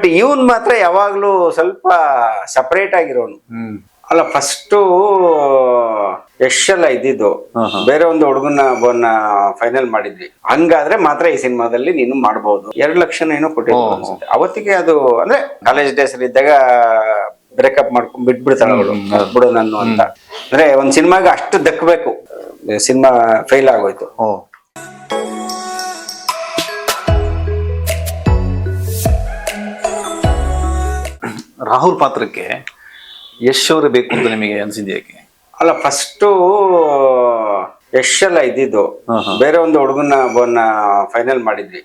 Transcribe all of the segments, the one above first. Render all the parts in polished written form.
But ಇವನ್ ಮಾತ್ರ ಯಾವಾಗ್ಲೂ ಸ್ವಲ್ಪ ಸಪರೇಟ್ ಆಗಿರೋನು. ಅಲ್ಲ ಫಸ್ಟ್ ಯಶ್ ಎಲ್ಲ ಇದ್ದಿದ್ದು ಬೇರೆ ಒಂದು ಹುಡುಗನ ಫೈನಲ್ ಮಾಡಿದ್ವಿ. ಹಂಗಾದ್ರೆ ಮಾತ್ರ ಈ ಸಿನಿಮಾದಲ್ಲಿ ನೀನು ಮಾಡಬಹುದು. 2 ಲಕ್ಷ ಏನೋ ಕೊಟ್ಟಿದ್ರು ಅನ್ಸುತ್ತೆ ಅವತ್ತಿಗೆ. ಅದು ಅಂದ್ರೆ ಕಾಲೇಜ್ ಡೇಸ್ ಅಲ್ಲಿ ಇದ್ದಾಗ ಬ್ರೇಕಪ್ ಮಾಡ್ಕೊಂಡ್ ಬಿಟ್ಬಿಡ್ತಾಳೆ ಅವಳು, ಬಿಡು ನಾನು ಅಂತ. ಅಂದ್ರೆ ಒಂದ್ ಸಿನಿಮಾಗೆ ಅಷ್ಟು ದಕ್ಕಬೇಕು, ಸಿನಿಮಾ ಫೇಲ್ ಆಗೋಯ್ತು. ರಾಹುಲ್ ಪಾತ್ರಕ್ಕೆ ಯಶ್ ಅವರು ಬೇಕು ಅಂತ ನಿಮಗೆ ಅನ್ಸಿದ್ಯಾ? ಅಲ್ಲ ಫಸ್ಟ್ ಯಶ್ ಎಲ್ಲ ಇದ್ದಿದ್ದು ಬೇರೆ ಒಂದು ಹುಡುಗನ ಫೈನಲ್ ಮಾಡಿದ್ವಿ.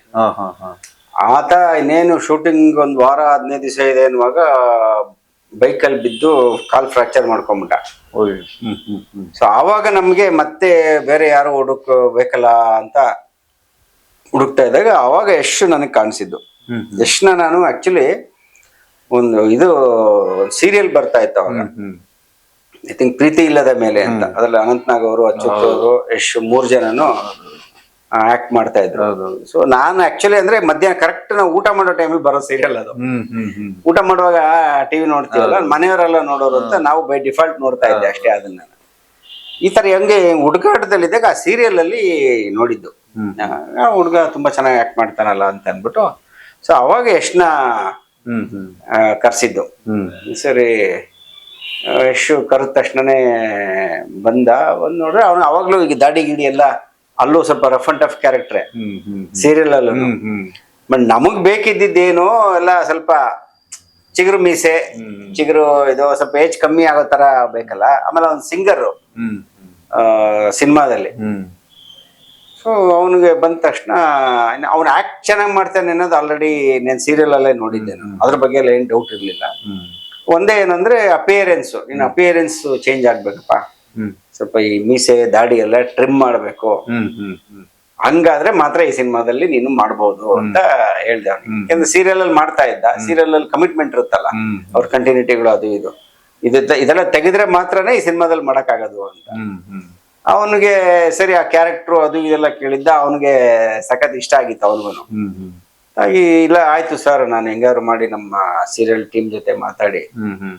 ಆತ ಇನ್ನೇನು ಶೂಟಿಂಗ್ 1 ವಾರ 15 ದಿವಸ ಇದೆ ಅನ್ನುವಾಗ ಬೈಕಲ್ಲಿ ಬಿದ್ದು ಕಾಲ್ ಫ್ರಾಕ್ಚರ್ ಮಾಡ್ಕೊಂಬಿಟ್ಟ. ಸೊ ಆವಾಗ ನಮ್ಗೆ ಮತ್ತೆ ಬೇರೆ ಯಾರೋ ಬೇಕಲ್ಲ ಅಂತ ಹುಡುಕ್ತಾ ಇದ್ದಾಗ ಅವಾಗ ಯಶ್ ನನಗೆ ಕಾಣಿಸಿದ್ದು. ಯಶ್ನ ನಾನು ಆಕ್ಚುಲಿ ಒಂದು ಸೀರಿಯಲ್ ಬರ್ತಾ ಇತ್ತು ಅವಾಗ, ಐ ಥಿಂಕ್ ಪ್ರೀತಿ ಇಲ್ಲದ ಮೇಲೆ ಅಂತ. ಅದ್ರಲ್ಲಿ ಅನಂತ್ನಾಗ್ ಅವರು, ಅಚ್ಯುತ್ ಅವರು, ಯಶ್ 3 ಜನನು ಆಕ್ಟ್ ಮಾಡ್ತಾ ಇದ್ರು. ಸೊ ನಾನು ಆಕ್ಚುಲಿ ಅಂದ್ರೆ ಮಧ್ಯಾಹ್ನ ಕರೆಕ್ಟ್ ನಾವು ಊಟ ಮಾಡೋ ಟೈಮಲ್ಲಿ ಬರೋ ಸೀರಿಯಲ್ ಅದು. ಊಟ ಮಾಡುವಾಗ ಟಿವಿ ನೋಡ್ತೀವಲ್ಲ, ಮನೆಯವರೆಲ್ಲ ನೋಡೋರು ಅಂತ ನಾವು ಬೈ ಡಿಫಾಲ್ಟ್ ನೋಡ್ತಾ ಇದ್ದೆ ಅಷ್ಟೇ. ಅದನ್ನ ಈ ತರ ಹೆಂಗೆ ಹುಡುಗಾಟದಲ್ಲಿದ್ದಾಗ ಆ ಸೀರಿಯಲ್ ಅಲ್ಲಿ ನೋಡಿದ್ದು. ಹುಡುಗ ತುಂಬಾ ಚೆನ್ನಾಗಿ ಆಕ್ಟ್ ಮಾಡ್ತಾನಲ್ಲ ಅಂತ ಅನ್ಬಿಟ್ಟು ಸೊ ಅವಾಗ ಯಶ್ನ ಕರ್ಸಿದ್ದು. ಸರಿ ಯಶ್ ಕರೆದ ತಕ್ಷಣನೇ ಬಂದ ನೋಡ್ರೆ ಅವನು ಅವಾಗ್ಲೂ ಈಗ ದಾಡಿ ಗಿಡಿ ಎಲ್ಲ ಅಲ್ಲೂ ಸ್ವಲ್ಪ ರಫ್ ಅಂಡ್ ಟಫ್ ಕ್ಯಾರೆಕ್ಟ್ರೆ ಸೀರಿಯಲ್ ಅಲ್ಲೂ. ಬಟ್ ನಮಗ್ ಬೇಕಿದ್ದೇನು ಎಲ್ಲ ಸ್ವಲ್ಪ ಚಿಗುರು ಮೀಸೆ, ಚಿಗುರು ಇದು ಸ್ವಲ್ಪ ಏಜ್ ಕಮ್ಮಿ ಆಗೋ ತರ ಬೇಕಲ್ಲ. ಆಮೇಲೆ ಅವ್ನ್ ಸಿಂಗರ್ ಸಿನಿಮಾದಲ್ಲಿ. ಸೊ ಅವನಿಗೆ ಬಂದ ತಕ್ಷಣ ಅವ್ನು ಆಕ್ಟ್ ಚೆನ್ನಾಗಿ ಮಾಡ್ತಾನೆ ಅನ್ನೋದು ಆಲ್ರೆಡಿ ನಾನು ಸೀರಿಯಲ್ ಅಲ್ಲೇ ನೋಡಿದ್ದೆ. ಅದ್ರ ಬಗ್ಗೆ ಎಲ್ಲ ಏನ್ ಡೌಟ್ ಇರ್ಲಿಲ್ಲ. ಒಂದೇ ಏನಂದ್ರೆ ಅಪಿಯರೆನ್ಸ್, ಇನ್ನು ಅಪಿಯರೆನ್ಸ್ ಚೇಂಜ್ ಆಗ್ಬೇಕಪ್ಪ, ಸ್ವಲ್ಪ ಈ ಮೀಸೆ ದಾಡಿ ಎಲ್ಲ ಟ್ರಿಮ್ ಮಾಡ್ಬೇಕು, ಹಂಗಾದ್ರೆ ಮಾತ್ರ ಈ ಸಿನಿಮಾದಲ್ಲಿ ನೀನು ಮಾಡ್ಬೋದು ಅಂತ ಹೇಳ್ದೆ ಅವ್ನಿಗೆ. ಯಾಕಂದ್ರೆ ಸೀರಿಯಲ್ ಅಲ್ಲಿ ಮಾಡ್ತಾ ಇದ್ದ, ಸೀರಿಯಲ್ ಅಲ್ಲಿ ಕಮಿಟ್ಮೆಂಟ್ ಇರುತ್ತಲ್ಲ, ಅವ್ರ ಕಂಟಿನ್ಯೂಟಿಗಳು ಅದು ಇದೆಲ್ಲ ತೆಗೆದ್ರೆ ಮಾತ್ರನೇ ಈ ಸಿನಿಮಾದಲ್ಲಿ ಮಾಡಕ್ ಆಗೋದು ಅಂತ. ಅವನಿಗೆ ಸರಿ ಆ ಕ್ಯಾರೆಕ್ಟ್ರು ಅದು ಇದೆಲ್ಲ ಕೇಳಿದ್ದ, ಅವನಿಗೆ ಸಖತ್ ಇಷ್ಟ ಆಗಿತ್ತು ಅವನಿಗೂ. ಹಾಗೆ ಇಲ್ಲ ಆಯ್ತು ಸರ್, ನಾನು ಹೆಂಗಾದ್ರು ಮಾಡಿ ನಮ್ಮ ಸೀರಿಯಲ್ ಟೀಮ್ ಜೊತೆ ಮಾತಾಡಿ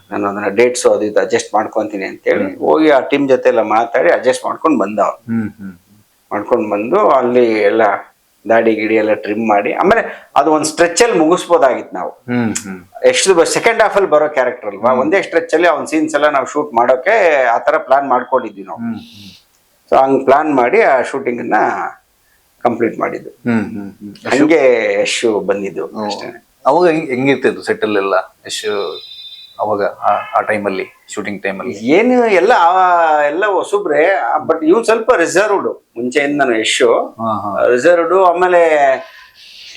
ನಾನು ಅದನ್ನ ಡೇಟ್ಸ್ ಅದು ಇದು ಅಡ್ಜಸ್ಟ್ ಮಾಡ್ಕೊಂತೀನಿ ಅಂತೇಳಿ ಹೋಗಿ ಆ ಟೀಮ್ ಜೊತೆ ಎಲ್ಲ ಮಾತಾಡಿ ಅಡ್ಜಸ್ಟ್ ಮಾಡ್ಕೊಂಡು ಬಂದ. ಮಾಡ್ಕೊಂಡು ಬಂದು ಅಲ್ಲಿ ಎಲ್ಲ ದಾಡಿ ಗಿಡಿ ಎಲ್ಲ ಟ್ರಿಮ್ ಮಾಡಿ, ಆಮೇಲೆ ಅದು ಒಂದು ಸ್ಟ್ರೆಚ್ ಅಲ್ಲಿ ಮುಗಿಸ್ಬೋದಾಗಿತ್ತು ನಾವು. ಎಷ್ಟು ಸೆಕೆಂಡ್ ಹಾಫ್ ಅಲ್ಲಿ ಬರೋ ಕ್ಯಾರೆಕ್ಟರ್ ಅಲ್ವಾ, ಒಂದೇ ಸ್ಟ್ರೆಚ್ ಅಲ್ಲಿ ಅವ್ನ ಸೀನ್ಸ್ ಎಲ್ಲ ನಾವು ಶೂಟ್ ಮಾಡೋಕೆ ಆತರ ಪ್ಲಾನ್ ಮಾಡ್ಕೊಂಡಿದ್ವಿ ನಾವು. ಸೊ ಹಂಗ್ ಪ್ಲಾನ್ ಮಾಡಿ ಆ ಶೂಟಿಂಗ್ ಅನ್ನ ಕಂಪ್ಲೀಟ್ ಮಾಡಿದ್ದು. ಹಂಗೆ ಯಶ್ ಬಂದಿದ್ದು ಅಷ್ಟೇ. ಅವಾಗ ಹೆಂಗಿರ್ತಿತ್ತು ಸೆಟಲ್ ಎಲ್ಲ ಯಶ್ ಅವಾಗ ಆ ಟೈಮಲ್ಲಿ, ಶೂಟಿಂಗ್ ಟೈಮಲ್ಲಿ? ಏನು ಎಲ್ಲ ಹೊಸಬ್ರೆ, ಬಟ್ ಇವ್ನು ಸ್ವಲ್ಪ ರಿಸರ್ವ್ಡ್ ಮುಂಚೆಯಿಂದನು. ಯಶ್ ರಿಸರ್ವ್ಡ್, ಆಮೇಲೆ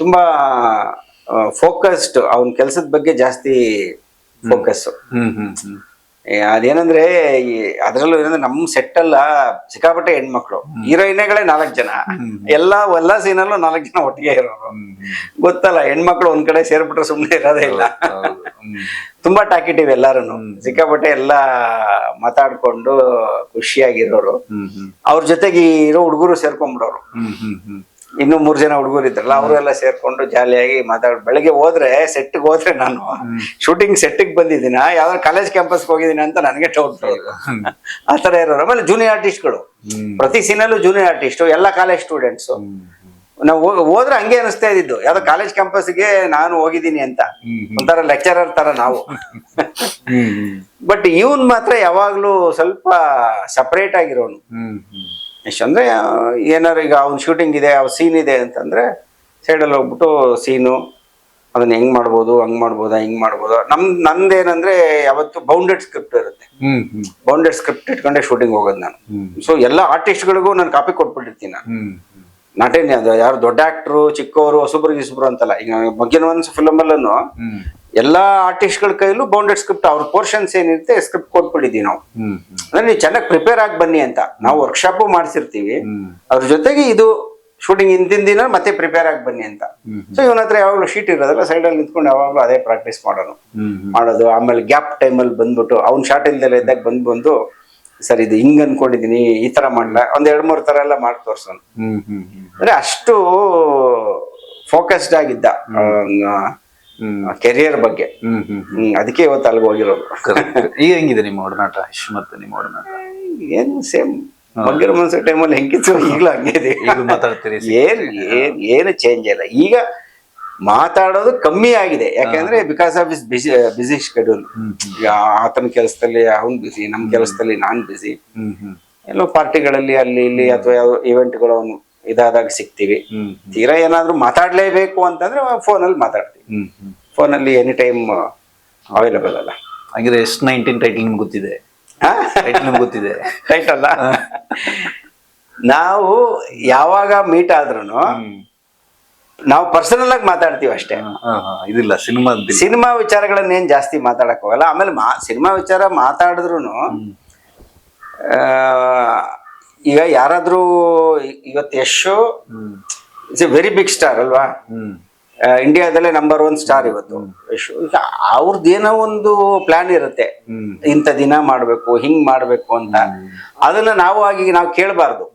ತುಂಬಾ ಫೋಕಸ್ಡ್, ಅವನ ಕೆಲ್ಸದ ಬಗ್ಗೆ ಜಾಸ್ತಿ ಫೋಕಸ್. ಅದೇನಂದ್ರೆ ಅದ್ರಲ್ಲೂ ಏನಂದ್ರೆ ನಮ್ ಸೆಟ್ ಅಲ್ಲ ಸಿಕ್ಕಾಪಟ್ಟೆ ಹೆಣ್ಮಕ್ಳು, ಹೀರೋಯಿನ್ಗಳೇ 4 ಜನ, ಎಲ್ಲಾ ಸೀನಲ್ಲೂ 4 ಜನ ಒಟ್ಟಿಗೆ ಇರೋರು. ಗೊತ್ತಲ್ಲ, ಹೆಣ್ಮಕ್ಳು ಒಂದ್ ಕಡೆ ಸೇರ್ಬಿಟ್ರೆ ಸುಮ್ನೆ ಇರೋದೇ ಇಲ್ಲ. ತುಂಬಾ ಟಾಕಿಟಿವ್ ಎಲ್ಲಾರು, ಸಿಕ್ಕಾಪಟ್ಟೆ ಎಲ್ಲಾ ಮಾತಾಡ್ಕೊಂಡು ಖುಷಿಯಾಗಿರೋರು. ಅವ್ರ ಜೊತೆಗೆ ಇರೋ ಹುಡುಗರು ಸೇರ್ಕೊಂಡ್ಬಿಡೋರು. ಇನ್ನು 3 ಜನ ಹುಡುಗರು ಇದ್ರಲ್ಲ, ಅವರೆಲ್ಲ ಸೇರ್ಕೊಂಡು ಜಾಲಿಯಾಗಿ ಬೆಳಗ್ಗೆ ಹೋದ್ರೆ ಸೆಟ್ಗೆ ಹೋದ್ರೆ, ನಾನು ಶೂಟಿಂಗ್ ಸೆಟ್ಗೆ ಬಂದಿದ್ದೀನ ಯಾವ್ದಾದ್ರು ಕಾಲೇಜ್ ಕ್ಯಾಂಪಸ್ಗೆ ಹೋಗಿದ್ದೀನಿ ಅಂತ ನನಗೆ ಡೌಟ್ ಆತರ ಇರೋರು. ಆಮೇಲೆ ಜೂನಿಯರ್ ಆರ್ಟಿಸ್ಟ್ಗಳು, ಪ್ರತಿ ಸೀನಲ್ಲೂ ಜೂನಿಯರ್ ಆರ್ಟಿಸ್ಟ್, ಎಲ್ಲ ಕಾಲೇಜ್ ಸ್ಟೂಡೆಂಟ್ಸ್. ನಾವು ಹೋದ್ರೆ ಹಂಗೆ ಅನಿಸ್ತಾ ಇದ್ದಿದ್ದು, ಯಾವ್ದೋ ಕಾಲೇಜ್ ಕ್ಯಾಂಪಸ್ಗೆ ನಾನು ಹೋಗಿದ್ದೀನಿ ಅಂತ, ಒಂಥರ ಲೆಕ್ಚರರ್ ತರ ನಾವು. ಬಟ್ ಇವನ್ ಮಾತ್ರ ಯಾವಾಗ್ಲೂ ಸ್ವಲ್ಪ ಸಪರೇಟ್ ಆಗಿರೋನು. ಅಂದ್ರೆ ಏನಾರು ಈಗ ಅವ್ನ ಶೂಟಿಂಗ್ ಇದೆ, ಅವ್ನ ಸೀನ್ ಇದೆ ಅಂತಂದ್ರೆ ಸೈಡಲ್ಲಿ ಹೋಗ್ಬಿಟ್ಟು ಸೀನು ಅದನ್ನ ಹೆಂಗ್ ಮಾಡ್ಬೋದು, ಹಂಗ್ ಮಾಡ್ಬೋದಾ, ಹಿಂಗ್ ಮಾಡ್ಬೋದಾ. ನಂದೇನಂದ್ರೆ ಯಾವತ್ತು ಬೌಂಡೆಡ್ ಸ್ಕ್ರಿಪ್ಟ್ ಇರುತ್ತೆ, ಬೌಂಡೆಡ್ ಸ್ಕ್ರಿಪ್ಟ್ ಇಟ್ಕೊಂಡೆ ಶೂಟಿಂಗ್ ಹೋಗೋದು ನಾನು. ಸೊ ಎಲ್ಲ ಆರ್ಟಿಸ್ಟ್ಗಳಿಗೂ ನಾನು ಕಾಪಿ ಕೊಟ್ಬಿಟ್ಟಿರ್ತೀನಿ ನಾನು. ನಾಟೇನೆ ಅದು ಯಾರು ದೊಡ್ಡ ಆಕ್ಟ್ರು, ಚಿಕ್ಕವರು, ಹೊಸಬ್ರು ಅಂತಲ್ಲ. ಈಗ ಮಗ್ಗಿನ ಒಂದು ಫಿಲಮ್ ಅಲ್ಲೂ ಎಲ್ಲಾ ಆರ್ಟಿಸ್ಟ್ಗಳ ಕೈಲೂ ಬೌಂಡೆಡ್ ಸ್ಕ್ರಿಪ್ಟ್, ಅವ್ರ ಪೋರ್ಷನ್ಸ್ ಏನಿರುತ್ತೆ ಸ್ಕ್ರಿಪ್ಟ್ ಕೊಟ್ಬಿಟ್ಟಿದೀವಿ ನಾವು. ಅಂದ್ರೆ ನೀವು ಚೆನ್ನಾಗಿ ಪ್ರಿಪೇರ್ ಆಗಿ ಬನ್ನಿ ಅಂತ ನಾವು ವರ್ಕ್ಶಾಪು ಮಾಡ್ಸಿರ್ತೀವಿ. ಅದ್ರ ಜೊತೆಗೆ ಇದು ಶೂಟಿಂಗ್ ಹಿಂದಿನ ದಿನ ಮತ್ತೆ ಪ್ರಿಪೇರ್ ಆಗಿ ಬನ್ನಿ ಅಂತ. ಸೊ ಇವನ ಹತ್ರ ಯಾವಾಗಲೂ ಶೀಟ್ ಇರೋದಲ್ಲ, ಸೈಡಲ್ಲಿ ನಿಂತ್ಕೊಂಡು ಯಾವಾಗಲೂ ಅದೇ ಪ್ರಾಕ್ಟೀಸ್ ಮಾಡೋದು. ಆಮೇಲೆ ಗ್ಯಾಪ್ ಟೈಮಲ್ಲಿ ಬಂದ್ಬಿಟ್ಟು ಅವ್ನ ಶಾರ್ಟ್ ಇಲ್ದೆಲ್ಲ ಇದ್ದಾಗ ಬಂದು ಸರ್ ಇದು ಹಿಂಗ್ ಅನ್ಕೊಂಡಿದೀನಿ, ಈ ತರ ಮಾಡ್ಲ, 1-2-3 ತರ ಎಲ್ಲ ಮಾಡಿ ತೋರ್ಸೋನು. ಅಂದ್ರೆ ಅಷ್ಟು ಫೋಕಸ್ಡ್ ಆಗಿದ್ದ. ಕೆರಿಯರ್ ಬಗ್ಗೆ. ಅದಕ್ಕೆ ಇವತ್ತು ಅಲ್ಲಿಗೆ ಹೋಗಿರೋದು. ಈಗ ಹೆಂಗಿದೆ ನಿಮ್ಮ ಒಡನಾಟ, ಯಶ್ ಮತ್ತೆ ನಿಮ್ಮ ಒಡನಾಟ? ಏನು ಸೇಮ್ ಬಗ್ಗಿರೋ ಮನಸ್ಸು ಟೈಮಲ್ಲಿ ಹೆಂಗಿತ್ತು ಈಗಲೂ ಹಂಗೆ ಇದೆ. ಮಾತಾಡ್ತೀರಿ? ಏನು ಚೇಂಜ್ ಇಲ್ಲ. ಈಗ ಮಾತಾಡೋದು ಕಮ್ಮಿ ಆಗಿದೆ, ಯಾಕಂದ್ರೆ because of his busy schedule. ಆತನ ಕೆಲಸದಲ್ಲಿ ಅವ್ನು ಬಿಸಿ, ನಮ್ ಕೆಲಸದಲ್ಲಿ ನಾನ್ ಬಿಸಿ. ಎಲ್ಲೋ ಪಾರ್ಟಿಗಳಲ್ಲಿ ಅಲ್ಲಿ ಇಲ್ಲಿ ಅಥವಾ ಯಾವ ಇವೆಂಟ್ಗಳು ಅವನು ಇದಾದಾಗ ಸಿಗ್ತೀವಿ. ತೀರಾ ಏನಾದ್ರು ಮಾತಾಡ್ಲೇಬೇಕು ಅಂತಂದ್ರೆ ಫೋನಲ್ಲಿ ಮಾತಾಡ್ತೀವಿ. ಫೋನಲ್ಲಿ ಎನಿ ಟೈಮ್ ಅವೈಲಬಲ್ ಅಲ್ಲ. ಹಾಗಿದ್ರೆ S19 ಟೈಟಲ್ ನಿಮ್ಗೆ ಗೊತ್ತಿದೆ? ಟೈಟಲ್ ಗೊತ್ತಿದೆ? ಟೈಟಲ್ ನಾವು ಯಾವಾಗ ಮೀಟ್ ಆದ್ರೂ ನಾವು ಪರ್ಸನಲ್ ಆಗಿ ಮಾತಾಡ್ತೀವಿ ಅಷ್ಟೇ. ಇದಿಲ್ಲ ಸಿನಿಮಾ ವಿಚಾರಗಳನ್ನೇನ್ ಜಾಸ್ತಿ ಮಾತಾಡಕ್ ಹೋಗಲ್ಲ. ಆಮೇಲೆ ಸಿನಿಮಾ ವಿಚಾರ ಮಾತಾಡಿದ್ರು ಈಗ ಯಾರಾದ್ರೂ ಇವತ್ತು Yashu it's a very big star ಅಲ್ವಾ, ಇಂಡಿಯಾದಲ್ಲೇ ನಂಬರ್ 1 ಸ್ಟಾರ್ ಇವತ್ತು ಯಶು. ಈಗ ಅವ್ರದ್ದೇನೋ ಒಂದು ಪ್ಲಾನ್ ಇರುತ್ತೆ, ಇಂಥ ದಿನ ಮಾಡ್ಬೇಕು, ಹಿಂಗ್ ಮಾಡ್ಬೇಕು ಅಂತ. ಅದನ್ನ ನಾವು ಕೇಳಬಾರ್ದು.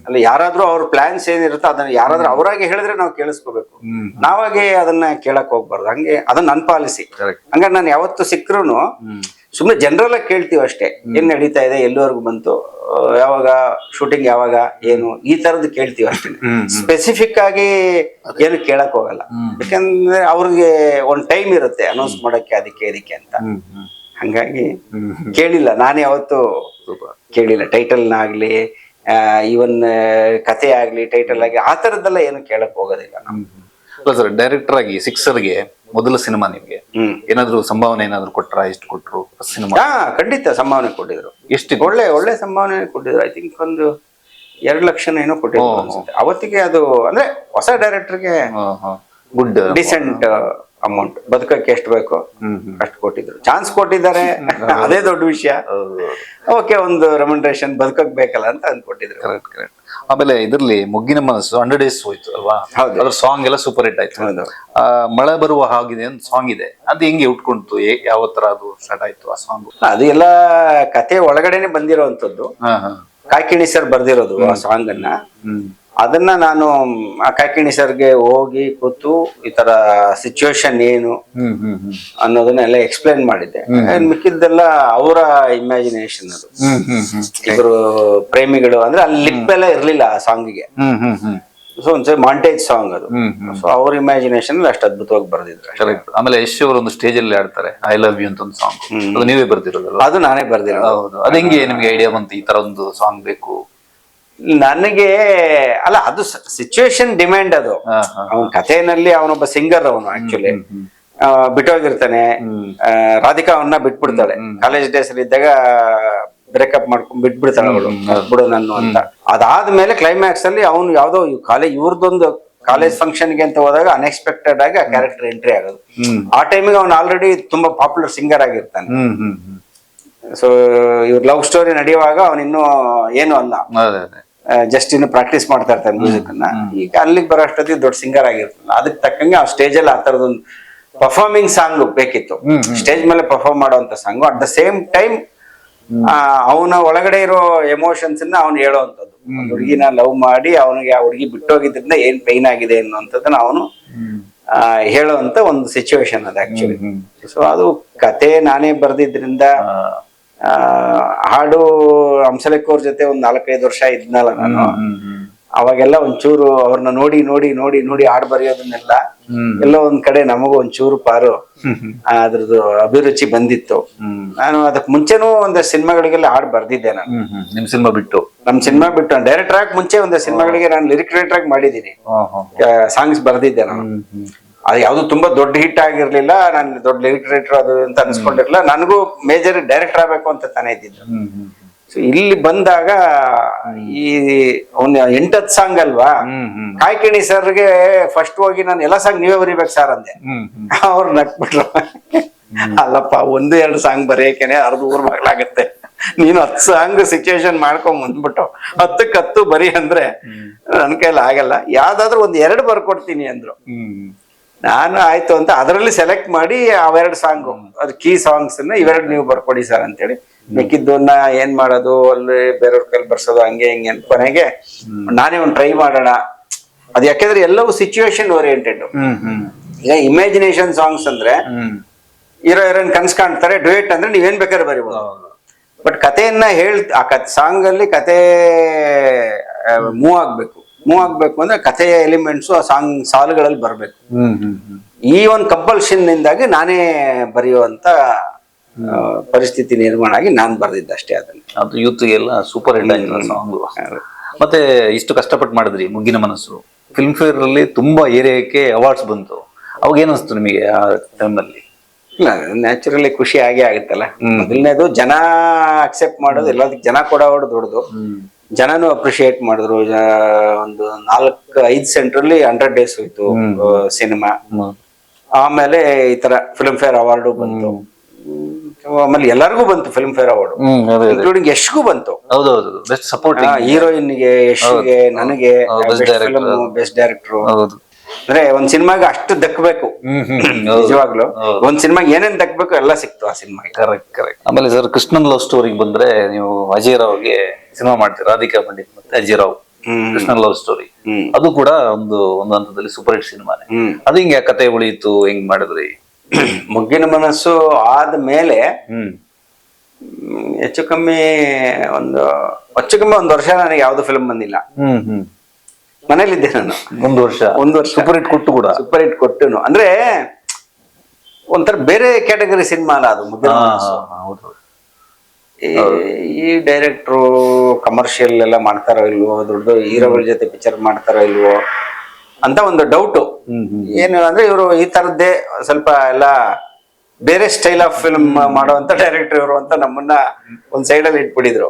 ಅಲ್ಲ, ಯಾರಾದ್ರೂ ಅವ್ರ ಪ್ಲಾನ್ಸ್ ಏನಿರುತ್ತೋ ಅದನ್ನ ಯಾರಾದ್ರೂ ಅವರಾಗೆ ಹೇಳಿದ್ರೆ ನಾವು ಕೇಳಿಸ್ಕೋಬೇಕು. ನಾವಾಗೆ ಅದನ್ನ ಕೇಳಕ್ ಹೋಗ್ಬಾರ್ದು. ಹಂಗೆ ಅದನ್ನ ನನ್ ಪಾಲಿಸಿ. ಹಂಗ ನಾನು ಯಾವತ್ತು ಸಿಕ್ರು ಸುಮ್ಮನೆ ಜನರಲ್ ಆಗಿ ಕೇಳ್ತೀವಿ ಅಷ್ಟೇ. ಏನ್ ನಡೀತಾ ಇದೆ, ಎಲ್ಲಿವರೆಗೂ ಬಂತು, ಯಾವಾಗ ಶೂಟಿಂಗ್, ಯಾವಾಗ ಏನು, ಈ ತರದ್ದು ಕೇಳ್ತೀವಿ ಅಷ್ಟೇ. ಸ್ಪೆಸಿಫಿಕ್ ಆಗಿ ಏನು ಕೇಳಕ್ ಹೋಗಲ್ಲ. ಯಾಕಂದ್ರೆ ಅವ್ರಿಗೆ ಒಂದ್ ಟೈಮ್ ಇರುತ್ತೆ ಅನೌನ್ಸ್ ಮಾಡಕ್ಕೆ, ಅದಕ್ಕೆ ಇದಕ್ಕೆ ಅಂತ. ಹಂಗಾಗಿ ಕೇಳಿಲ್ಲ, ನಾನು ಯಾವತ್ತು ಕೇಳಿಲ್ಲ. ಟೈಟಲ್ನಾಗ್ಲಿ ಇವನ್ ಕಥೆ ಆಗ್ಲಿ, ಟೈಟಲ್ ಆಗಿ ಆ ತರದ್ದೆಲ್ಲ ಏನು ಕೇಳಕ್ ಹೋಗೋದಿಲ್ಲ ನಾವು. ಸರ್, ಡೈರೆಕ್ಟರ್ ಆಗಿ ಸಿಕ್ಸರ್ಗೆ ಮೊದಲ ಸಿನಿಮಾ ನಿಮ್ಗೆ ಏನಾದ್ರು ಸಂಭಾವನೆ ಏನಾದ್ರು ಕೊಟ್ರ? ಎಷ್ಟು ಕೊಟ್ರು ಸಿನಿಮಾ? ಖಂಡಿತ ಸಂಭಾವನೆ ಕೊಟ್ಟಿದ್ರು. ಎಷ್ಟು? ಒಳ್ಳೆ ಸಂಭಾವನೆ ಕೊಟ್ಟಿದ್ರು. ಐ ಥಿಂಕ್ ಒಂದು 2 ಲಕ್ಷ ಏನೋ ಕೊಟ್ಟಿದ್ರು ಅನ್ಸುತ್ತೆ ಅವತ್ತಿಗೆ. ಅದು ಅಂದ್ರೆ ಹೊಸ ಡೈರೆಕ್ಟರ್ಗೆ ಗುಡ್ ಡಿಸೆಂಟ್ ಅಮೌಂಟ್. ಬದುಕಕ್ಕೆ ಎಷ್ಟು ಬೇಕೋ ಅಷ್ಟು ಕೊಟ್ಟಿದ್ರು. ಚಾನ್ಸ್ ಕೊಟ್ಟಿದ್ದಾರೆ, ಅದೇ ದೊಡ್ಡ ವಿಷಯ. ಓಕೆ, ಒಂದು ರೆಮ್ಯುನರೇಷನ್ ಬದುಕಕ್ ಬೇಕಲ್ಲ ಅಂತ ಅಂದ್ಕೊಟ್ಟಿದ್ರು. ಕರೆಕ್ಟ್. ಆಮೇಲೆ ಇದ್ರಲ್ಲಿ ಮೊಗ್ಗಿನ ಮನಸ್ಸು 100 days ಹೋಯ್ತು ಅಲ್ವಾ? ಅದ್ರ ಸಾಂಗ್ ಎಲ್ಲ ಸೂಪರ್ ಹಿಟ್ ಆಯ್ತು. ಮಳೆ ಬರುವ ಹಾಗಿದೆ ಅಂತ ಸಾಂಗ್ ಇದೆ, ಅದು ಹೆಂಗೆ ಉಟ್ಕೊಂತು? ಯಾವ ತರ ಅದು ಸ್ಟಾರ್ಟ್ ಆಯ್ತು ಆ ಸಾಂಗ್? ಅದು ಎಲ್ಲ ಕತೆ ಒಳಗಡೆನೆ ಬಂದಿರೋವಂಥದ್ದು. ಕಾಯ್ಕಿಣಿ ಸರ್ ಬರ್ದಿರೋದು ಆ ಸಾಂಗ್ ಅನ್ನ. ಅದನ್ನ ನಾನು ಆ ಕಾಯ್ಕಿಣಿ ಸರ್ಗೆ ಹೋಗಿ ಕೂತು ಈ ತರ ಸಿಚುವೇಶನ್ ಏನು ಅನ್ನೋದನ್ನೆಲ್ಲ ಎಕ್ಸ್ಪ್ಲೈನ್ ಮಾಡಿದ್ದೆ. ಮಿಕ್ಕಿದ್ದೆಲ್ಲ ಅವರ ಇಮ್ಯಾಜಿನೇಷನ್. ಅದು ಇಬ್ರು ಪ್ರೇಮಿಗಳು ಅಂದ್ರೆ ಅಲ್ಲಿ ಲಿಪ್ ಎಲ್ಲ ಇರ್ಲಿಲ್ಲ ಆ ಸಾಂಗಿಗೆ. ಸೊ ಒಂದ್ಸರಿ ಮಾಂಟೇಜ್ ಸಾಂಗ್ ಅದು. ಸೊ ಅವ್ರ ಇಮ್ಯಾಜಿನೇಷನ್ ಅಷ್ಟು ಅದ್ಭುತವಾಗಿ ಬರ್ದಿದ್ರು. ಕರೆಕ್ಟ್. ಆಮೇಲೆ ಯಶ್ ಅವರು ಒಂದು ಸ್ಟೇಜ್ ಅಲ್ಲಿ ಆಡ್ತಾರೆ ಐ ಲವ್ ಯು ಅಂತ ಒಂದು ಸಾಂಗ್, ಅದು ನೀವೇ ಬರ್ದಿರೋದಲ್ಲ? ಅದು ನಾನೇ ಬರ್ದಿರೋದು. ಹೌದು. ಅದು ಹೆಂಗೆ ನಿಮ್ಗೆ ಐಡಿಯಾ ಬಂತು ಈ ತರ ಒಂದು ಸಾಂಗ್ ಬೇಕು? ನನಗೆ ಅಲ್ಲ, ಅದು ಸಿಚುವೇಶನ್ ಡಿಮ್ಯಾಂಡ್. ಅದು ಅವನ ಕಥೆನಲ್ಲಿ ಅವನೊಬ್ಬ ಸಿಂಗರ್. ಅವನು ಆಕ್ಚುಲಿ ಬಿಟ್ಟೋಗಿರ್ತಾನೆ. ರಾಧಿಕಾ ಅವನ್ನ ಬಿಟ್ಬಿಡ್ತಾಳೆ. ಕಾಲೇಜ್ ಡೇಸ್ ಅಲ್ಲಿ ಇದ್ದಾಗ ಬ್ರೇಕಪ್ ಮಾಡ್ಕೊಂಡ್ ಬಿಟ್ಬಿಡ್ತಾಳೆ ಅವಳು, ಬಿಡು ನನ್ನ ಅಂತ. ಅದಾದ್ಮೇಲೆ ಕ್ಲೈಮ್ಯಾಕ್ಸ್ ಅಲ್ಲಿ ಅವನು ಯಾವ್ದೋ ಇವ್ರದೊಂದು ಕಾಲೇಜ್ ಫಂಕ್ಷನ್ ಗೆ ಅಂತ ಹೋದಾಗ ಅನ್ಎಕ್ಸ್ಪೆಕ್ಟೆಡ್ ಆಗಿ ಆ ಕ್ಯಾರೆಕ್ಟರ್ ಎಂಟ್ರಿ ಆಗೋದು. ಆ ಟೈಮಿಗೆ ಅವ್ನು ಆಲ್ರೆಡಿ ತುಂಬಾ ಪಾಪ್ಯುಲರ್ ಸಿಂಗರ್ ಆಗಿರ್ತಾನೆ. ಸೊ ಇವ್ರ ಲವ್ ಸ್ಟೋರಿ ನಡೆಯುವಾಗ ಅವನಿನ್ನೂ ಏನು ಅಲ್ಲ, ಜಸ್ಟ್ ಇನ್ನು ಪ್ರಾಕ್ಟೀಸ್ ಮಾಡ್ತಾ ಇರ್ತಾನೆ ಮ್ಯೂಸಿಕ್ ಅನ್ನ. ಈಗ ಅಲ್ಲಿಗೆ ಬರೋ ಅಷ್ಟೊತ್ತಿಗೆ ದೊಡ್ಡ ಸಿಂಗರ್ ಆಗಿರ್ತಾನೆ. ಅದಕ್ಕೆ ತಕ್ಕಂಗೆ ಆ ಸ್ಟೇಜ್ ಅಲ್ಲಿ ಆ ತರದೊಂದು ಪರ್ಫಾರ್ಮಿಂಗ್ ಸಾಂಗ್ ಬೇಕಿತ್ತು. ಸ್ಟೇಜ್ ಮೇಲೆ ಪರ್ಫಾರ್ಮ್ ಮಾಡುವಂತ song. At the same time ಅವನ ಒಳಗಡೆ ಇರೋ ಎಮೋಷನ್ಸ್ ನ ಅವ್ನು ಹೇಳೋವಂಥದ್ದು. ಹುಡುಗಿನ ಲವ್ ಮಾಡಿ ಅವನಿಗೆ ಆ ಹುಡುಗಿ ಬಿಟ್ಟೋಗಿದ್ರಿಂದ ಏನ್ ಪೈನ್ ಆಗಿದೆ ಅನ್ನುವಂಥದ್ದನ್ನ ಅವನು ಹೇಳುವಂತ ಒಂದು ಸಿಚುವೇಶನ್ ಅದು ಆಕ್ಚುಲಿ. ಸೊ ಅದು ಕತೆ ನಾನೇ ಬರ್ದಿದ್ರಿಂದ, ಹಾಡು ಹಂಸಲೇಖ ಅವ್ರ ಜೊತೆ ಒಂದ್ 4-5 ವರ್ಷ ಇದ್ನಲ್ಲ ನಾನು. ಅವಾಗೆಲ್ಲ ಒಂಚೂರು ಅವ್ರನ್ನ ನೋಡಿ ನೋಡಿ ನೋಡಿ ನೋಡಿ ಹಾಡು ಬರೆಯೋದನ್ನೆಲ್ಲ ಎಲ್ಲೋ ಒಂದ್ ಕಡೆ ನಮಗೂ ಒಂಚೂರು ಪಾರು ಅದ್ರದ್ದು ಅಭಿರುಚಿ ಬಂದಿತ್ತು. ನಾನು ಅದಕ್ ಮುಂಚೆನೂ ಒಂದಷ್ಟು ಸಿನಿಮಾಗಳಿಗೆಲ್ಲ ಹಾಡು ಬರ್ದಿದ್ದೆ ನಾನು. ನಮ್ ಸಿನಿಮಾ ಬಿಟ್ಟು ಡೈರೆಕ್ಟರ್ ಆಗಿ ಮುಂಚೆ ಒಂದಷ್ಟು ಸಿನಿಮಾಗಳಿಗೆ ನಾನು ಲಿರಿಕ್ ರೈಟರ್ ಆಗಿ ಮಾಡಿದ್ದೀನಿ, ಸಾಂಗ್ಸ್ ಬರ್ದಿದ್ದೆ ನಾನು. ಅದು ಯಾವ್ದು ತುಂಬಾ ದೊಡ್ಡ ಹಿಟ್ ಆಗಿರ್ಲಿಲ್ಲ. ನಾನು ದೊಡ್ಡ ಲಿರಿಕ್ ರೈಟರ್ ಅದು ಅಂತ ಅನ್ಸ್ಕೊಂಡಿರ್ಲಿಲ್ಲ. ನನಗೂ ಮೇಜರ್ ಡೈರೆಕ್ಟರ್ ಆಗ್ಬೇಕು ಅಂತ ತಾನೇ ಇದ್ದಿದ್ದು. ಸೊ ಇಲ್ಲಿ ಬಂದಾಗ ಈ ಅವ್ನ 8-10 ಸಾಂಗ್ ಅಲ್ವಾ, ಕಾಯ್ಕಿಣಿ ಸರ್ಗೆ ಫಸ್ಟ್ ಹೋಗಿ ನಾನು ಎಲ್ಲ ಸಾಂಗ್ ನೀವೇ ಬರೀಬೇಕು ಸರ್ ಅಂದೆ. ಅವ್ರು ನಕ್ಬಿಟ್ರು, ಅಲ್ಲಪ್ಪ 1-2 ಸಾಂಗ್ ಬರೆಯಕೇನೆ ಅರ್ಧ ಊರ್ ಮಗಳಾಗತ್ತೆ, ನೀನು 10 ಸಾಂಗ್ ಸಿಚುವೇಶನ್ ಮಾಡ್ಕೊಂಡ್ ಬಂದ್ಬಿಟ್ಟು 10ಕ್ಕೆ 10 ಬರೀ ಅಂದ್ರೆ ನನ್ ಕೈಲಿ ಆಗಲ್ಲ, ಯಾವ್ದಾದ್ರು 1-2 ಬರ್ಕೊಡ್ತೀನಿ ಅಂದ್ರು. ನಾನು ಆಯ್ತು ಅಂತ ಅದರಲ್ಲಿ ಸೆಲೆಕ್ಟ್ ಮಾಡಿ ಅವೆರಡು ಸಾಂಗು, ಅದು ಕೀ ಸಾಂಗ್ಸ್ ಇವೆರಡು ನೀವು ಬರ್ಕೊಡಿ ಸರ್ ಅಂತೇಳಿ. ಮಿಕ್ಕಿದ್ದನ್ನ ಏನ್ ಮಾಡೋದು, ಅಲ್ಲಿ ಬೇರೆಯವ್ರ ಕೈಲಿ ಬರ್ಸೋದು, ಹಂಗೆ ಹಿಂಗೆ ಅಂತ ಕೊನೆಗೆ ನಾನೇ ಒಂದು ಟ್ರೈ ಮಾಡೋಣ. ಅದು ಯಾಕೆಂದ್ರೆ ಎಲ್ಲವೂ ಸಿಚುವೇಶನ್ ಓರಿಯೆಂಟೆಡ್. ಈಗ ಇಮ್ಯಾಜಿನೇಷನ್ ಸಾಂಗ್ಸ್ ಅಂದ್ರೆ ಹೀರೋ ಹೀರೋಯಿನ್ ಕನ್ಸ್ ಕಾಣ್ತಾರೆ, ಡ್ಯೂಯೆಟ್ ಅಂದ್ರೆ ನೀವೇನ್ ಬೇಕಾದ್ರೆ ಬರೀಬಹುದು. ಬಟ್ ಕಥೆಯನ್ನ ಆ ಸಾಂಗ್ ಅಲ್ಲಿ ಕತೆ ಮೂವ್ ಆಗ್ಬೇಕು ಅಂದ್ರೆ ಕಥೆಯ ಎಲಿಮೆಂಟ್ಸ್ ಆ ಸಾಲುಗಳಲ್ಲಿ ಬರ್ಬೇಕು. ಈ ಒಂದು ಕಂಪಲ್ಷನ್ ನಿಂದಾಗಿ ನಾನೇ ಬರೆಯುವಂತ ಪರಿಸ್ಥಿತಿ ನಿರ್ಮಾಣ ಆಗಿ ನಾನ್ ಬರ್ದಿದ್ದಷ್ಟೇ ಅದನ್ನ. ಅದು ಯೂತ್ಗೆಲ್ಲ ಸೂಪರ್ ಹಿಟ್ ಆಯ್ತು ಸಾಂಗ್. ಮತ್ತೆ ಇಷ್ಟು ಕಷ್ಟಪಟ್ಟು ಮಾಡಿದ್ರಿ ಮುಗ್ಗಿನ ಮನಸ್ಸು, ಫಿಲ್ಮ್ ಫೇರ್ ಅಲ್ಲಿ ತುಂಬಾ ಏರಿಯಾಕ್ಕೆ ಅವಾರ್ಡ್ಸ್ ಬಂತು. ಅವಾಗ ಏನಿಸ್ತು ನಿಮಗೆ ಆ ಟೈಮ್ನಲ್ಲಿ? ಇಲ್ಲ, ನ್ಯಾಚುರಲಿ ಖುಷಿ ಆಗೇ ಆಗುತ್ತಲ್ಲ. ಮೊದಲನೇದು ಜನ ಅಕ್ಸೆಪ್ಟ್ ಮಾಡೋದು, ಎಲ್ಲದಕ್ಕೆ ಜನ ಕೊಡೋದು ದೊಡ್ಡದು. ಜನನು ಅಪ್ರಿಶಿಯೇಟ್ ಮಾಡಿದ್ರು. ಒಂದು 4-5 ಸೆಂಟ್ರಲ್ಲಿ 100 days ಹೋಯ್ತು ಸಿನಿಮಾ. ಆಮೇಲೆ ಈ ತರ ಫಿಲ್ಮ್ ಫೇರ್ ಅವಾರ್ಡು ಬಂತು. ಆಮೇಲೆ ಎಲ್ಲರಿಗೂ ಬಂತು ಫಿಲ್ಮ್ ಫೇರ್ ಅವಾರ್ಡ್, ಇನ್ಕ್ಲೂಡಿಂಗ್ ಯಶ್ಗೂ ಬಂತು. ಹೌದೌದು, ಬೆಸ್ಟ್ ಸಪೋರ್ಟಿಂಗ್ ಹೀರೋಯಿನ್ಗೆ, ಯಶ್ಗೆ, ನನಗೆ ಬೆಸ್ಟ್ ಡೈರೆಕ್ಟರ್. ಅಂದ್ರೆ ಒಂದ್ ಸಿನಿಮಾಗೆ ಅಷ್ಟು ದಕ್ಕಬೇಕು ನಿಜವಾಗ್ಲು. ಒಂದ್ ಸಿನಿಮಾಗೆ ಏನೇನ್ ದಕ್ಕಬೇಕು ಎಲ್ಲ ಸಿಕ್ತು ಆ ಸಿನಿಮಾಗೆ. ಕರೆಕ್ಟ್. ಆಮೇಲೆ ಸರ್ ಕೃಷ್ಣನ್ ಲವ್ ಸ್ಟೋರಿಗೆ ಬಂದ್ರೆ, ನೀವು ಅಜಯ್ ರಾವ್ಗೆ ಸಿನಿಮಾ ಮಾಡ್ತೀರಾ, ರಾಧಿಕಾ ಪಂಡಿತ್ ಮತ್ತೆ ಅಜಯ್ ರಾವ್, ಕೃಷ್ಣನ್ ಲವ್ ಸ್ಟೋರಿ. ಅದು ಕೂಡ ಒಂದು ಹಂತದಲ್ಲಿ ಸೂಪರ್ ಹಿಟ್ ಸಿನಿಮಾನೆ. ಅದು ಹಿಂಗೆ ಕತೆ ಉಳಿಯಿತು, ಹೆಂಗ್ ಮಾಡಿದ್ರಿ? ಮುಗ್ಗಿನ ಮನಸ್ಸು ಆದ್ಮೇಲೆ ಹೆಚ್ಚು ಕಮ್ಮಿ ಒಂದು ವರ್ಷ ನನಗೆ ಯಾವ್ದು ಫಿಲ್ಮ್ ಬಂದಿಲ್ಲ. ಮನೇಲಿದ್ದೆ ನಾನು ಒಂದು ವರ್ಷ ಸೂಪರ್ ಹಿಟ್ ಕೊಟ್ಟುನು. ಅಂದ್ರೆ ಒಂಥರ ಬೇರೆ ಕ್ಯಾಟಗರಿ ಸಿನಿಮಾ ಅಲ್ಲ ಅದು ಮುಗ್ಗಿನ ಮನಸ್ಸು. ಈ ಡೈರೆಕ್ಟ್ರು ಕಮರ್ಷಿಯಲ್ ಎಲ್ಲ ಮಾಡ್ತಾರೋ ಇಲ್ವೋ, ದೊಡ್ಡ ಹೀರೋಗಳ ಜೊತೆ ಪಿಕ್ಚರ್ ಮಾಡ್ತಾರೋ ಇಲ್ವೋ ಅಂತ ಒಂದು ಡೌಟು. ಏನು ಅಂದ್ರೆ ಇವರು ಈ ತರದ್ದೇ ಸ್ವಲ್ಪ ಎಲ್ಲ ಬೇರೆ ಸ್ಟೈಲ್ ಆಫ್ ಫಿಲ್ಮ್ ಮಾಡುವಂತ ಡೈರೆಕ್ಟರ್ ಇವರು ಅಂತ ನಮ್ಮನ್ನ ಒಂದ್ ಸೈಡ್ ಅಲ್ಲಿ ಇಟ್ಬಿಟ್ಟಿದ್ರು.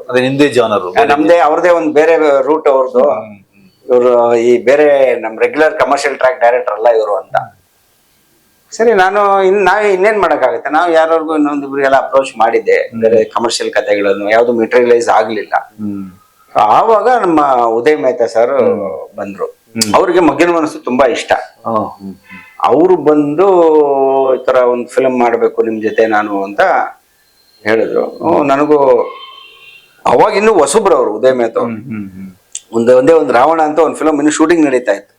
ನಮ್ದೇ ಅವ್ರದೇ ಒಂದ್ ಬೇರೆ ರೂಟ್ ಅವ್ರದ್ದು. ಇವರು ಈ ಬೇರೆ ನಮ್ ರೆಗ್ಯುಲರ್ ಕಮರ್ಷಿಯಲ್ ಟ್ರ್ಯಾಕ್ ಡೈರೆಕ್ಟರ್ ಅಲ್ಲ ಇವರು ಅಂತ. ಸರಿ, ನಾವೇ ಇನ್ನೇನ್ ಮಾಡಕ್ಕಾಗತ್ತೆ, ನಾವು ಯಾರಿಗೂ ಇನ್ನೊಂದಿಬ್ರಿಗೆಲ್ಲ ಅಪ್ರೋಚ್ ಮಾಡಿದ್ದೆ ಬೇರೆ ಕಮರ್ಷಿಯಲ್ ಕಥೆಗಳನ್ನು, ಯಾವ್ದು ಮೆಟೀರಿಯಲೈಸ್ ಆಗ್ಲಿಲ್ಲ. ಆವಾಗ ನಮ್ಮ ಉದಯ್ ಮೆಹ್ತಾ ಸರ್ ಬಂದ್ರು. ಅವ್ರಿಗೆ ಮುಗ್ಗಿನ ಮನಸ್ಸು ತುಂಬಾ ಇಷ್ಟ. ಅವರು ಬಂದು ಈ ತರ ಒಂದು ಫಿಲ್ಮ್ ಮಾಡ್ಬೇಕು ನಿಮ್ ಜೊತೆ ನಾನು ಅಂತ ಹೇಳಿದ್ರು. ನನಗೂ ಅವಾಗ ಇನ್ನು ಹೊಸಬ್ರು ಅವರು ಉದಯ್ ಮೆಹ್ತಾ ಅವರು. ಒಂದೇ ಒಂದು ರಾವಣ ಅಂತ ಒಂದು ಫಿಲಮ್ ಇನ್ನು ಶೂಟಿಂಗ್ ನಡೀತಾ ಇತ್ತು.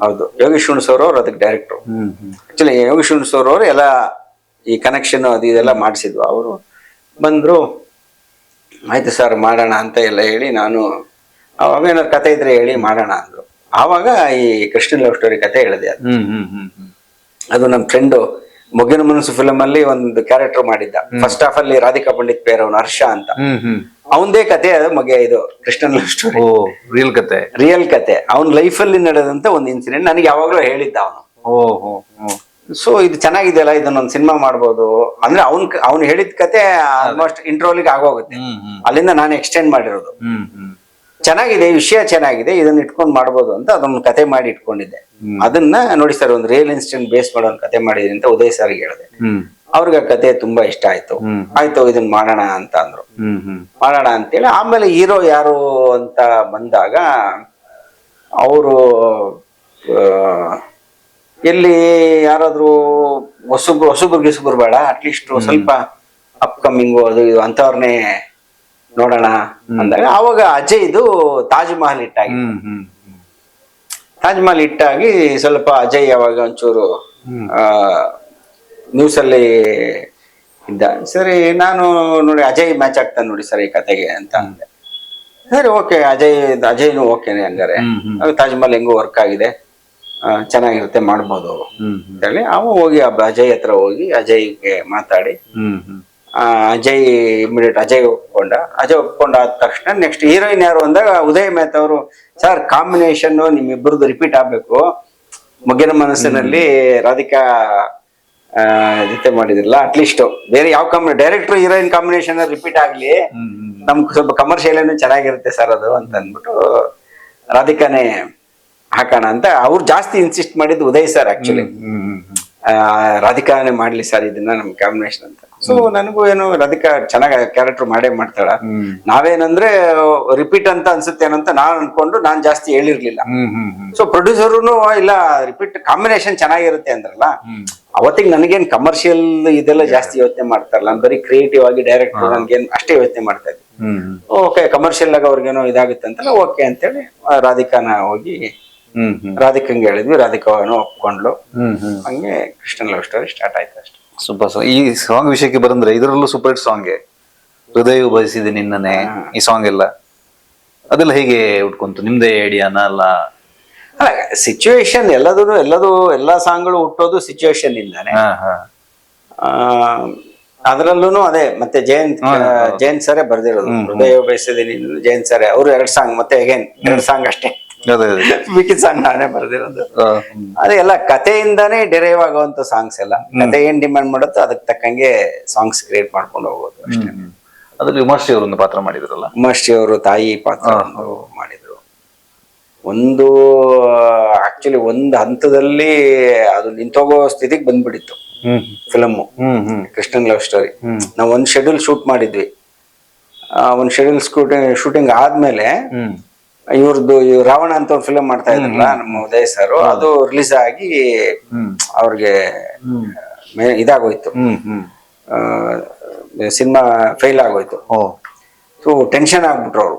ಹೌದು, ಯೋಗೇಶ್ ಹುಣಸೂರ್ ಅವ್ರು ಅದಕ್ಕೆ ಡೈರೆಕ್ಟ್ರು. ಆಕ್ಚುಲಿ ಯೋಗೇಶ್ ಹುಣಸೂರ್ ಅವರು ಎಲ್ಲ ಈ ಕನೆಕ್ಷನ್ ಅದು ಇದೆಲ್ಲ ಮಾಡಿಸಿದ್ವು. ಅವರು ಬಂದ್ರು, ಆಯ್ತು ಸರ್ ಮಾಡೋಣ ಅಂತ ಎಲ್ಲ ಹೇಳಿ, ನಾನು ಅವಾಗ ಏನಾದ್ರು ಕತೆ ಇದ್ರೆ ಹೇಳಿ ಮಾಡೋಣ ಅಂದ್ರು. ಆವಾಗ ಈ ಕೃಷ್ಣನ್ ಲವ್ ಸ್ಟೋರಿ ಕತೆ ಹೇಳಿದೆ. ಅದು ನಮ್ಮ ಫ್ರೆಂಡು ಮುಗ್ಗಿನ ಮನಸ್ಸು ಫಿಲಮ್ ಅಲ್ಲಿ ಒಂದು ಕ್ಯಾರೆಕ್ಟರ್ ಮಾಡಿದ್ದ. ಫಸ್ಟ್ ಹಾಫ್ ಅಲ್ಲಿ ರಾಧಿಕಾ ಪಂಡಿತ್ ಪೇರ್ ಅವನು ಹರ್ಷ ಅಂತ, ಅವನದೇ ಕತೆ ಅದು. ಇದು ಕೃಷ್ಣನ್ ಲವ್ ಸ್ಟೋರಿ ರಿಯಲ್ ಕತೆ. ಅವನ್ ಲೈಫ್ ಅಲ್ಲಿ ನಡೆದಂತ ಒಂದು ಇನ್ಸಿಡೆಂಟ್ ನನಗೆ ಯಾವಾಗ್ಲೂ ಹೇಳಿದ್ದ ಅವನು. ಸೊ ಇದು ಚೆನ್ನಾಗಿದೆಯಲ್ಲ, ಇದನ್ನೊಂದು ಸಿನಿಮಾ ಮಾಡ್ಬೋದು ಅಂದ್ರೆ ಅವ್ನು ಹೇಳಿದ ಕತೆ ಆಲ್ಮೋಸ್ಟ್ ಇಂಟ್ರೋಲಿಗೆ ಆಗೋಗುತ್ತೆ. ಅಲ್ಲಿಂದ ನಾನು ಎಕ್ಸ್ಟೆಂಡ್ ಮಾಡಿರೋದು. ಚೆನ್ನಾಗಿದೆ, ವಿಷಯ ಚೆನ್ನಾಗಿದೆ, ಇದನ್ನ ಇಟ್ಕೊಂಡ್ ಮಾಡ್ಬೋದು ಅಂತ ಅದೊಂದು ಕತೆ ಮಾಡಿ ಇಟ್ಕೊಂಡಿದ್ದೆ. ಅದನ್ನ ನೋಡಿ ಸರ್, ಒಂದು ರಿಯಲ್ ಇನ್ಸಿಡೆಂಟ್ ಬೇಸ್ ಮಾಡೋ ಒಂದು ಕತೆ ಮಾಡಿದ್ರಿ ಅಂತ ಉದಯ್ ಸರ್ಗೆ ಹೇಳಿದೆ. ಅವ್ರಿಗೆ ಆ ಕತೆ ತುಂಬಾ ಇಷ್ಟ ಆಯ್ತು. ಇದನ್ನ ಮಾಡೋಣ ಅಂತ ಅಂದ್ರು. ಮಾಡೋಣ ಅಂತೇಳಿ ಆಮೇಲೆ ಹೀರೋ ಯಾರು ಅಂತ ಬಂದಾಗ ಅವರು ಎಲ್ಲಿ ಯಾರಾದ್ರೂ ಹೊಸಬ್ರು ಗಿಸುಬ್ರು ಬೇಡ, ಅಟ್ಲೀಸ್ಟ್ ಸ್ವಲ್ಪ ಅಪ್ಕಮಿಂಗು ಅದು ಇದು ಅಂತವ್ರನ್ನೇ ನೋಡೋಣ ಅಂದಾಗ ಅವಾಗ ಅಜಯ್ದು ತಾಜ್ ಮಹಲ್ ಹಿಟ್ಟಾಗಿ ಸ್ವಲ್ಪ ಅಜಯ್ ಅವಾಗ ಒಂಚೂರು ನ್ಯೂಸ್ ಅಲ್ಲಿ ಇದ್ದ. ಸರಿ, ನಾನು ನೋಡಿ ಅಜಯ್ ಮ್ಯಾಚ್ ಆಗ್ತಾನೆ ನೋಡಿ ಸರ್ ಈ ಕತೆಗೆ ಅಂತ ಅಂದೆ. ಸರಿ, ಓಕೆ, ಅಜಯ್ನು ಓಕೆನೆ ಹಂಗಾರೆ. ತಾಜ್ ಮಹಲ್ ಹೆಂಗು ವರ್ಕ್ ಆಗಿದೆ, ಚೆನ್ನಾಗಿರುತ್ತೆ, ಮಾಡ್ಬೋದು ಅಂತ ಹೇಳಿ ಹೋಗಿ ಅಜಯ್ ಹತ್ರ ಹೋಗಿ ಅಜಯ್ಗೆ ಮಾತಾಡಿ ಅಜಯ್ ಇಮಿಡಿಯೇಟ್ ಅಜಯ್ ಒಪ್ಕೊಂಡ ಆದ ತಕ್ಷಣ ನೆಕ್ಸ್ಟ್ ಹೀರೋಯಿನ್ ಯಾರು ಅಂದಾಗ ಉದಯ್ ಮೆಹ್ತಾ ಅವರು, ಸರ್ ಕಾಂಬಿನೇಷನ್ ನಿಮ್ಮಿಬ್ಬರದು ರಿಪೀಟ್ ಆಗ್ಬೇಕು. ಮುಗ್ಗಿನ ಮನಸ್ಸಿನಲ್ಲಿ ರಾಧಿಕಾ ಜೊತೆ ಮಾಡಿದ್ರಲ್ಲ, ಅಟ್ಲೀಸ್ಟ್ ಬೇರೆ ಯಾವ ಡೈರೆಕ್ಟರ್ ಹೀರೋಯಿನ್ ಕಾಂಬಿನೇಷನ್ ರಿಪೀಟ್ ಆಗ್ಲಿ, ನಮ್ಗೆ ಸ್ವಲ್ಪ ಕಮರ್ಷಿಯಲ್ ಚೆನ್ನಾಗಿರುತ್ತೆ ಸರ್ ಅದು ಅಂತ ಅಂದ್ಬಿಟ್ಟು ರಾಧಿಕಾನೇ ಹಾಕೋಣ ಅಂತ ಅವ್ರು ಜಾಸ್ತಿ ಇನ್ಸಿಸ್ಟ್ ಮಾಡಿದ್ದು ಉದಯ್ ಸರ್. ಆಕ್ಚುಲಿ ರಾಧಿಕಾನೇ ಮಾಡ್ಲಿ ಸರ್ ಇದನ್ನ ನಮ್ ಕಾಂಬಿನೇಷನ್ ಅಂತ. ಸೊ ನನಗೂ ಏನು ರಾಧಿಕಾ ಚೆನ್ನಾಗಿ ಕ್ಯಾರೆಕ್ಟರ್ ಮಾಡ್ತಾಳ. ನಾವೇನಂದ್ರೆ ರಿಪೀಟ್ ಅಂತ ಅನ್ಸುತ್ತೇನಂತ ನಾನ್ ಅನ್ಕೊಂಡು ನಾನ್ ಜಾಸ್ತಿ ಹೇಳಿರ್ಲಿಲ್ಲ. ಸೊ ಪ್ರೊಡ್ಯೂಸರ್ನು ಇಲ್ಲ ರಿಪೀಟ್ ಕಾಂಬಿನೇಷನ್ ಚೆನ್ನಾಗಿರುತ್ತೆ ಅಂದ್ರಲ್ಲ, ಅವತ್ತಿಗೆ ನನಗೇನ್ ಕಮರ್ಷಿಯಲ್ ಇದೆಲ್ಲ ಜಾಸ್ತಿ ಯೋಚನೆ ಮಾಡ್ತಾರಲ್ಲ, ನಾನು ಬರೀ ಕ್ರಿಯೇಟಿವ್ ಆಗಿ ಡೈರೆಕ್ಟರ್ ನನ್ಗೇನ್ ಅಷ್ಟೇ ಯೋಚನೆ ಮಾಡ್ತಾ ಇದ್ದೆ. ಓಕೆ, ಕಮರ್ಷಿಯಲ್ ಆಗಿ ಅವ್ರಿಗೇನೋ ಇದಾಗುತ್ತೆ ಅಂತಲ್ಲ, ಓಕೆ ಅಂತೇಳಿ ರಾಧಿಕಾನ ಹೋಗಿ ರಾಧಿಕಂಗೆ ಹೇಳಿದ್ವಿ, ರಾಧಿಕವನ್ನು ಒಪ್ಕೊಂಡ್ಲು. ಹಂಗೆ ಕೃಷ್ಣನ್ ಲವ್ ಸ್ಟೋರಿ ಸ್ಟಾರ್ಟ್ ಆಯ್ತು ಅಷ್ಟೇ. Super song. ಈ ಸಾಂಗ್ ವಿಷಯಕ್ಕೆ ಬಂದ್ರೆ ಇದರಲ್ಲೂ ಸೂಪರ್ ಹಿಟ್ ಸಾಂಗ್ ಹೃದಯ ಬಯಸಿದೆ ನಿನ್ನನೆ, ಈ ಸಾಂಗ್ ಎಲ್ಲ ಅದೆಲ್ಲ ಹೇಗೆ ಉಟ್ಕೊಂತು? ನಿಮ್ದೇ ಐಡಿಯಾನ ಅಲ್ಲ? ಅಲ್ಲ, ಸಿಚುವೇಶನ್ ಎಲ್ಲಾ ಸಾಂಗ್ಗಳು ಹುಟ್ಟೋದು ಸಿಚುವೇಶನ್ ಇಂದಾನೆ. ಅದರಲ್ಲೂ ಅದೇ ಮತ್ತೆ ಜಯಂತ್ ಸರೇ ಬರ್ದಿರೋದು. ಹೃದಯ ಬಯಸಿದೆ ನೀನು ಜಯಂತ್ ಸರೇ, ಅವರು 2 ಸಾಂಗ್, ಮತ್ತೆ ಅಗೇನ್ 2 ಸಾಂಗ್ ಅಷ್ಟೇ. ಮಿಕ್ಕಿದ ಸಾಂಗ್ ನಾನೇ ಬರ್ದಿರೋದು. ಅದೆಲ್ಲ ಕಥೆಯಿಂದಾನೇ ಡಿರೈವ್ ಆಗುವಂತ ಸಾಂಗ್ಸ್ ಎಲ್ಲ. ಕಥೆ ಏನ್ ಡಿಮ್ಯಾಂಡ್ ಮಾಡುತ್ತೋ ಅದಕ್ಕೆ ತಕ್ಕಂಗೆ ಸಾಂಗ್ಸ್ ಕ್ರಿಯೇಟ್ ಮಾಡ್ಕೊಂಡು ಹೋಗೋದು ಅಷ್ಟೇ. ಅದ್ರಲ್ಲಿ ಉಮಾಶ್ರೀ ಅವರೊಂದು ಪಾತ್ರ ಮಾಡಿದ್ರಲ್ಲ? ಉಮಾಶ್ರೀ ಅವರು ತಾಯಿ ಪಾತ್ರ ಮಾಡಿದ್ರು. ಆಕ್ಚುಲಿ ಒಂದು ಹಂತದಲ್ಲಿ ಅದು ನಿಂತೋಗೋ ಸ್ಥಿತಿಗೆ ಬಂದ್ಬಿಟ್ಟಿತ್ತು ಫಿಲಮ್ ಕೃಷ್ಣನ್ ಲವ್ ಸ್ಟೋರಿ. ನಾವು ಒಂದ್ ಶೆಡ್ಯೂಲ್ ಶೂಟ್ ಮಾಡಿದ್ವಿ. ಒಂದ್ ಶೆಡ್ಯೂಲ್ ಶೂಟಿಂಗ್ ಆದ್ಮೇಲೆ ಇವ್ರದ್ದು ರಾವಣ ಅಂತ ಒಂದು ಫಿಲಮ್ ಮಾಡ್ತಾ ಇದ್ರಲ್ಲ ನಮ್ಮ ಉದಯ್ ಸರ್, ಅದು ರಿಲೀಸ್ ಆಗಿ ಅವ್ರಿಗೆ ಇದಾಗೋಯ್ತು, ಸಿನಿಮಾ ಫೇಲ್ ಆಗೋಯ್ತು. ಸೊ ಟೆನ್ಷನ್ ಆಗ್ಬಿಟ್ರು ಅವ್ರು.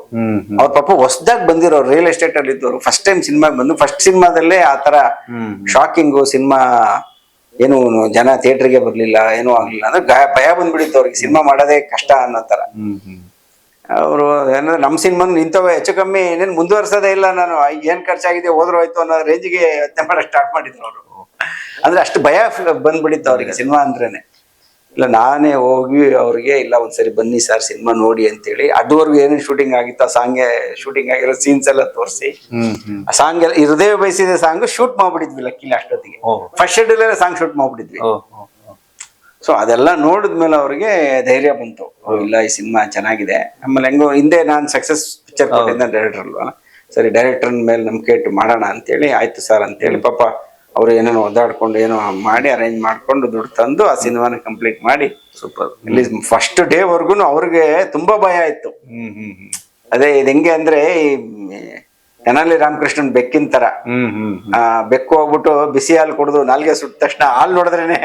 ಅವ್ರ ಪಾಪ ಹೊಸದಾಗಿ ಬಂದಿರೋರು, ರಿಯಲ್ ಎಸ್ಟೇಟ್ ಅಲ್ಲಿ ಇದ್ದವರು, ಫಸ್ಟ್ ಟೈಮ್ ಸಿನಿಮಾಗೆ ಬಂದು ಫಸ್ಟ್ ಸಿನಿಮಾದಲ್ಲೇ ಆತರ ಶಾಕಿಂಗು ಸಿನಿಮಾ, ಏನು ಜನ ಥಿಯೇಟರ್ಗೆ ಬರ್ಲಿಲ್ಲ, ಏನೂ ಆಗ್ಲಿಲ್ಲ ಅಂದ್ರೆ ಭಯ ಬಂದ್ಬಿಡಿತ್ತು ಅವ್ರಿಗೆ, ಸಿನಿಮಾ ಮಾಡೋದೇ ಕಷ್ಟ ಅನ್ನೋ ತರ. ಅವರು ಏನಂದ್ರೆ ನಮ್ಮ ಸಿನಿಮಾ ನಿಂತವೆ, ಹೆಚ್ಚು ಕಮ್ಮಿ ಏನೇನು ಮುಂದುವರ್ಸೋದೇ ಇಲ್ಲ, ನಾನು ಏನ್ ಖರ್ಚಾಗಿದೆ ಹೋದ್ರು ಹೋಯ್ತು ಅನ್ನೋ ರೇಂಜ್ಗೆ ಯೋಚನೆ ಮಾಡಕ್ ಸ್ಟಾರ್ಟ್ ಮಾಡಿದ್ರು ಅವರು. ಅಂದ್ರೆ ಅಷ್ಟು ಭಯ ಬಂದ್ಬಿಡಿತ್ತು ಅವ್ರಿಗೆ ಸಿನಿಮಾ ಅಂದ್ರೇನೆ. ಇಲ್ಲ ನಾನೇ ಹೋಗಿ ಅವ್ರಿಗೆ ಇಲ್ಲ ಒಂದ್ಸರಿ ಬನ್ನಿ ಸರ್ ಸಿನಿಮಾ ನೋಡಿ ಅಂತೇಳಿ, ಅದುವರೆಗೂ ಏನೇನು ಶೂಟಿಂಗ್ ಆಗಿತ್ತು ಆ ಸಾಂಗ್ ಶೂಟಿಂಗ್ ಆಗಿರೋ ಸೀನ್ಸ್ ಎಲ್ಲ ತೋರಿಸಿ, ಆ ಸಾಂಗ್ ಎಲ್ಲ ಹೃದಯ ಬಯಸಿದ ಸಾಂಗ್ ಶೂಟ್ ಮಾಡ್ಬಿಟ್ಟಿದ್ವಿ ಲಕ್ಕಿಲ್ಲ ಅಷ್ಟೊತ್ತಿಗೆ. ಫಸ್ಟ್ ಶೆಡ್ಯೂಲ್ ಸಾಂಗ್ ಶೂಟ್ ಮಾಡ್ಬಿಟ್ಟಿದ್ವಿ. ಸೊ ಅದೆಲ್ಲ ನೋಡಿದ್ಮೇಲೆ ಅವ್ರಿಗೆ ಧೈರ್ಯ ಬಂತು, ಇಲ್ಲ ಈ ಸಿನಿಮಾ ಚೆನ್ನಾಗಿದೆ. ಆಮೇಲೆ ಹೆಂಗೋ ಹಿಂದೆ ನಾನು ಸಕ್ಸಸ್ ಪಿಕ್ಚರ್ ಕೊಟ್ಟಿದ್ದ ಡೈರೆಕ್ಟರ್ ಅಲ್ವಾ, ಸರಿ ಡೈರೆಕ್ಟರ್ ಮೇಲೆ ನಂಬಿಕೆ ಇಟ್ಟು ಮಾಡೋಣ ಅಂತೇಳಿ, ಆಯ್ತು ಸರ್ ಅಂತೇಳಿ ಪಾಪ ಅವ್ರು ಏನೇನೋ ಒದ್ದಾಡ್ಕೊಂಡು ಏನೋ ಮಾಡಿ ಅರೇಂಜ್ ಮಾಡ್ಕೊಂಡು ದುಡ್ಡು ತಂದು ಆ ಸಿನಿಮಾನ ಕಂಪ್ಲೀಟ್ ಮಾಡಿ ಸೂಪರ್ ಇಲ್ಲಿ ಫಸ್ಟ್ ಡೇ ವರ್ಗು ಅವ್ರಿಗೆ ತುಂಬಾ ಭಯ ಆಯ್ತು. ಅದೇ ಇದು ಹೆಂಗೆ ಅಂದ್ರೆ ಈ ತೆನಾಲಿ ರಾಮಕೃಷ್ಣನ್ ಬೆಕ್ಕಿನ ತರ, ಬೆಕ್ಕು ಹೋಗ್ಬಿಟ್ಟು ಬಿಸಿ ಹಾಲು ಕುಡಿದು ನಾಲ್ಗೆ ಸುಟ್ಟ ತಕ್ಷಣ ಹಾಲು ನೋಡಿದ್ರೇನೆ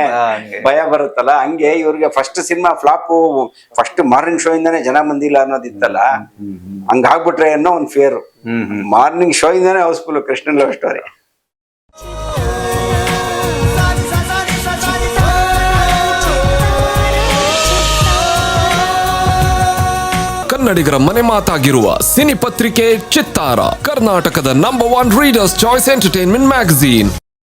ಭಯ ಬರುತ್ತಲ್ಲ, ಹಂಗೆ ಇವ್ರಿಗೆ first cinema flop, first morning show ಇಂದಾನೆ ಜನ ಬಂದಿಲ್ಲ ಅನ್ನೋದಿತ್ತಲ್ಲ, ಹಂಗಾಗ್ಬಿಟ್ರೆ ಅನ್ನೋ ಒಂದು ಫೇರ್. ಮಾರ್ನಿಂಗ್ ಶೋ ಇಂದಾನೆ ಹೌಸ್ಫುಲ್ ಕೃಷ್ಣನ್ ಲವ್ ಸ್ಟೋರಿ. ಕನ್ನಡಿಗರ ಮನೆ ಮಾತಾಗಿರುವ ಸಿನಿ ಪತ್ರಿಕೆ ಚಿತ್ತಾರ, ಕರ್ನಾಟಕದ number 1 readers choice entertainment magazine.